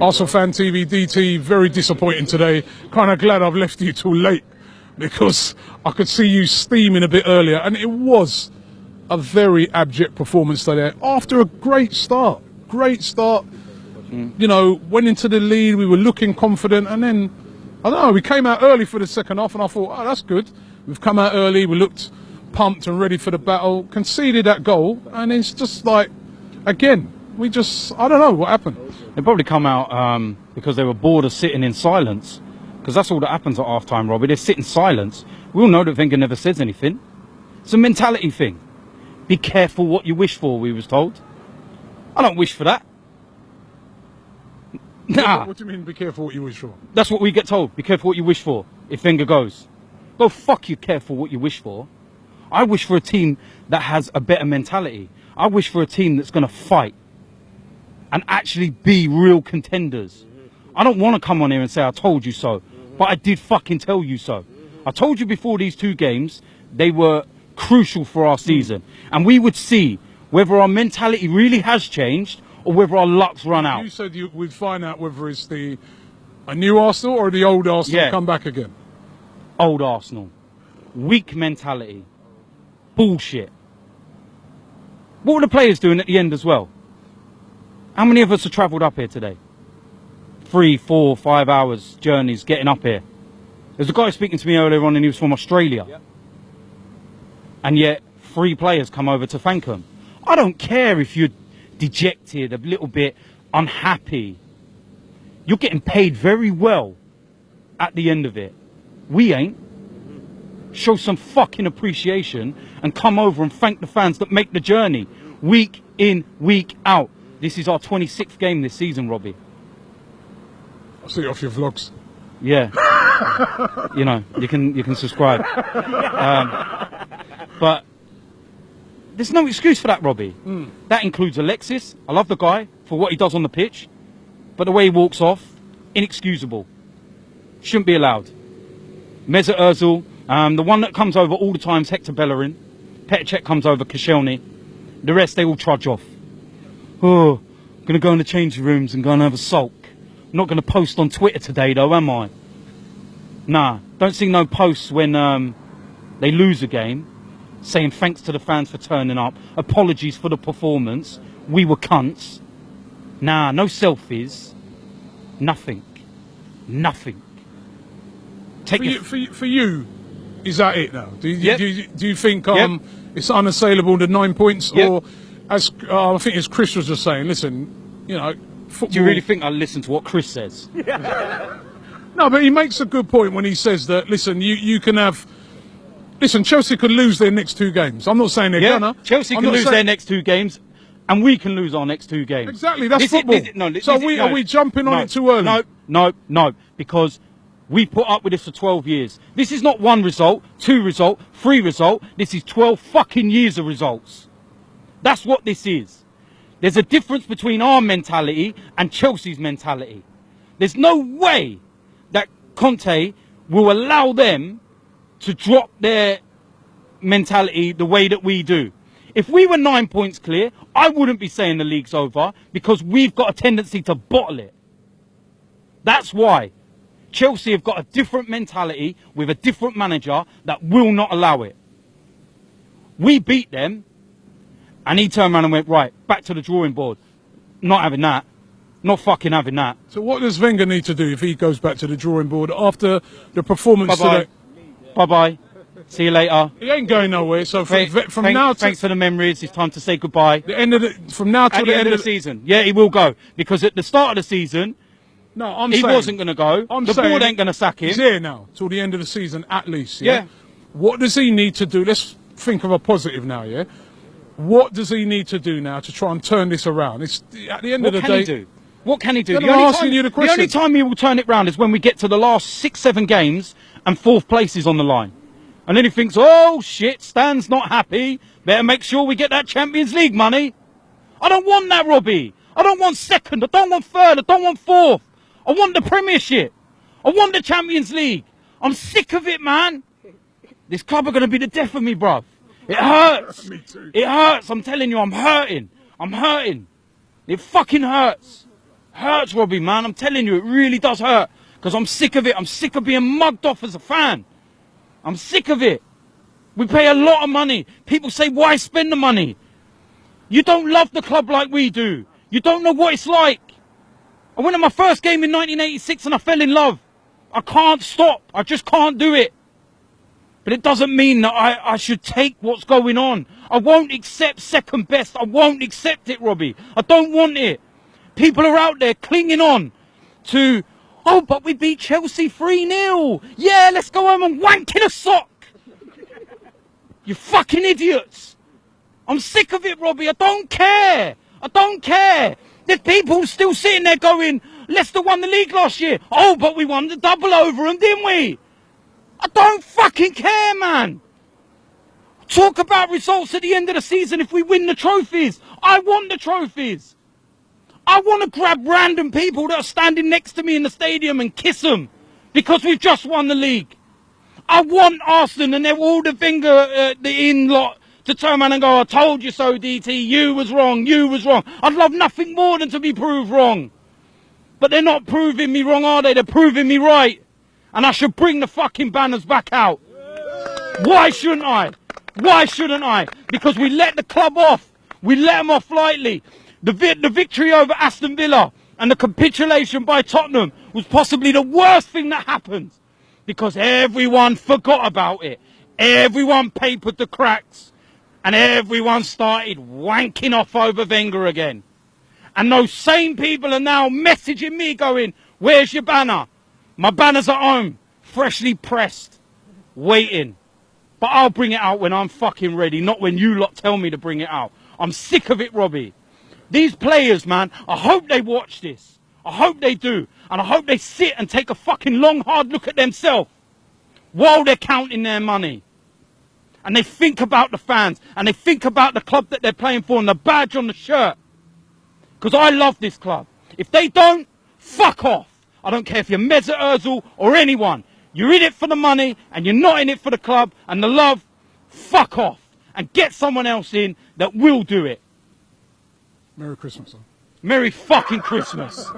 Arsenal Fan TV, DT, very disappointing today. Kind of glad I've left you till late because I could see you steaming a bit earlier, and it was a very abject performance today after a great start. You know, went into the lead, we were looking confident, and then, I don't know, we came out early for the second half, and I thought, oh, that's good. We've come out early, we looked pumped and ready for the battle, conceded that goal, and it's just like, again, I don't know what happened. They probably come out because they were bored of sitting in silence, because that's all that happens at half-time, Robbie. They sit in silence. We all know that Wenger never says anything. It's a mentality thing. Be careful what you wish for, we was told. I don't wish for that. Nah. What do you mean, be careful what you wish for? That's what we get told. Be careful what you wish for if Wenger goes. Go fuck you, careful what you wish for. I wish for a team that has a better mentality. I wish for a team that's going to fight and actually be real contenders. I don't want to come on here and say I told you so, but I did fucking tell you so. I told you before these two games, they were crucial for our season. And we would see whether our mentality really has changed or whether our luck's run out. You said we'd find out whether it's a new Arsenal or the old Arsenal come back again. Old Arsenal. Weak mentality. Bullshit. What were the players doing at the end as well? How many of us have travelled up here today? 3, 4, 5 hours journeys getting up here. There's a guy speaking to me earlier on and he was from Australia. Yep. And yet 3 players come over to thank him. I don't care if you're dejected, a little bit unhappy. You're getting paid very well at the end of it. We ain't. Show some fucking appreciation and come over and thank the fans that make the journey week in, week out. This is our 26th game this season, Robbie. I'll see it off your vlogs. Yeah. You know, you can subscribe. But there's no excuse for that, Robbie. That includes Alexis. I love the guy for what he does on the pitch. But the way he walks off, inexcusable. Shouldn't be allowed. Mesut Ozil, the one that comes over all the time is Hector Bellerin. Petr Cech comes over, Koscielny. The rest, they all trudge off. Oh, I'm going to go in the changing rooms and go and have a sulk. I'm not going to post on Twitter today, though, am I? Nah, don't see no posts when they lose a game, saying thanks to the fans for turning up, apologies for the performance, we were cunts. Nah, no selfies, nothing. For you, is that it now? Do you think it's unassailable, the 9 points? Or, as I think as Chris was just saying, listen, you know, football... Do you really think I listen to what Chris says? No, but he makes a good point when he says that, listen, you can have... Listen, Chelsea could lose their next 2 games. I'm not saying they're gonna. Chelsea can lose their next 2 games, and we can lose our next 2 games. Exactly, that's football. Are we jumping on it too early? No, because we put up with this for 12 years. This is not 1 result, 2 result, 3 result. This is 12 fucking years of results. That's what this is. There's a difference between our mentality and Chelsea's mentality. There's no way that Conte will allow them to drop their mentality the way that we do. If we were 9 points clear, I wouldn't be saying the league's over because we've got a tendency to bottle it. That's why. Chelsea have got a different mentality with a different manager that will not allow it. We beat them and he turned around and went, right, back to the drawing board. Not having that. Not fucking having that. So what does Wenger need to do if he goes back to the drawing board after the performance today? Bye-bye. See you later. He ain't going nowhere. So from now to... Thanks for the memories. It's time to say goodbye. From now to the end of the season. Yeah, he will go. Because at the start of the season, he wasn't going to go. The board ain't going to sack him. He's here now, till the end of the season at least. Yeah. What does he need to do? Let's think of a positive now, yeah? What does he need to do now to try and turn this around? It's at the end of the day... What can he do? I'm asking you the question. The only time he will turn it round is when we get to the last 6, 7 games and 4th place is on the line. And then he thinks, oh shit, Stan's not happy. Better make sure we get that Champions League money. I don't want that, Robbie. I don't want 2nd. I don't want 3rd. I don't want 4th. I want the Premiership. I want the Champions League. I'm sick of it, man. This club are going to be the death of me, bruv. It hurts. Me too. It hurts. I'm telling you, I'm hurting. I'm hurting. It fucking hurts. Hurts, Robbie, man. I'm telling you, it really does hurt. Because I'm sick of it. I'm sick of being mugged off as a fan. I'm sick of it. We pay a lot of money. People say, why spend the money? You don't love the club like we do. You don't know what it's like. I went to my first game in 1986 and I fell in love. I can't stop. I just can't do it. But it doesn't mean that I should take what's going on. I won't accept second best. I won't accept it, Robbie. I don't want it. People are out there clinging on to, oh, but we beat Chelsea 3-0. Yeah, let's go home and wank in a sock. You fucking idiots. I'm sick of it, Robbie. I don't care. I don't care. There's people still sitting there going, Leicester won the league last year. Oh, but we won the double over them, didn't we? I don't fucking care, man. Talk about results at the end of the season if we win the trophies. I want the trophies. I want to grab random people that are standing next to me in the stadium and kiss them because we've just won the league. I want Arsenal and all the finger the in lot to turn around and go, I told you so, DT, you was wrong, you was wrong. I'd love nothing more than to be proved wrong. But they're not proving me wrong, are they? They're proving me right. And I should bring the fucking banners back out. Why shouldn't I? Why shouldn't I? Because we let the club off. We let them off lightly. The victory over Aston Villa and the capitulation by Tottenham was possibly the worst thing that happened. Because everyone forgot about it. Everyone papered the cracks. And everyone started wanking off over Wenger again. And those same people are now messaging me going, where's your banner? My banner's at home, freshly pressed, waiting. But I'll bring it out when I'm fucking ready, not when you lot tell me to bring it out. I'm sick of it, Robbie. These players, man, I hope they watch this. I hope they do. And I hope they sit and take a fucking long, hard look at themselves while they're counting their money. And they think about the fans. And they think about the club that they're playing for and the badge on the shirt. Because I love this club. If they don't, fuck off. I don't care if you're Mesut Ozil or anyone. You're in it for the money and you're not in it for the club and the love. Fuck off. And get someone else in that will do it. Merry Christmas, son. Merry fucking Christmas.